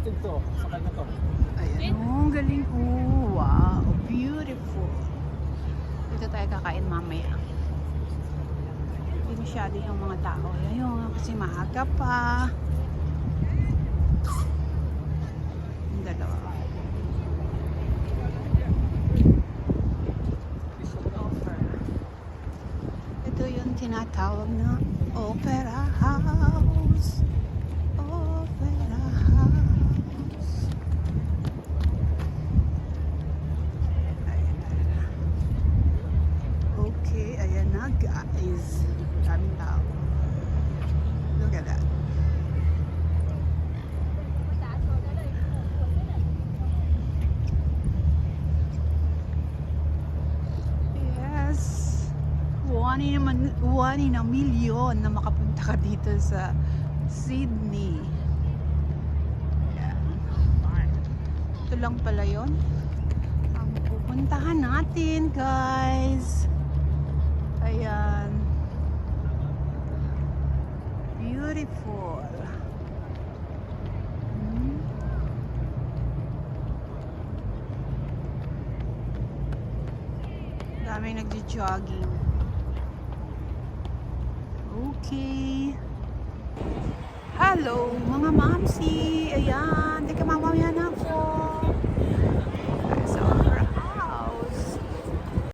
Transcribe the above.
natin to. Sakal na to. Ayan, oh, galing. Oh, wow, beautiful. Dito tayo kakain mamaya. Hindi masyado yung mga tao. Ayun, kasi maaga pa. Yung dalawa. Offer. Ito yung tinatawag na Opera House. Opera House. Okay, ayan na guys. Daming tao. Look at that. Yes. One in a million na makapunta ka dito sa Sydney. Ayan. Ito lang pala yun. Ang pupuntahan natin guys. Ayan. Beautiful. Daming nagjo-jogging. Okay. Hello mga mamsi. Ayan.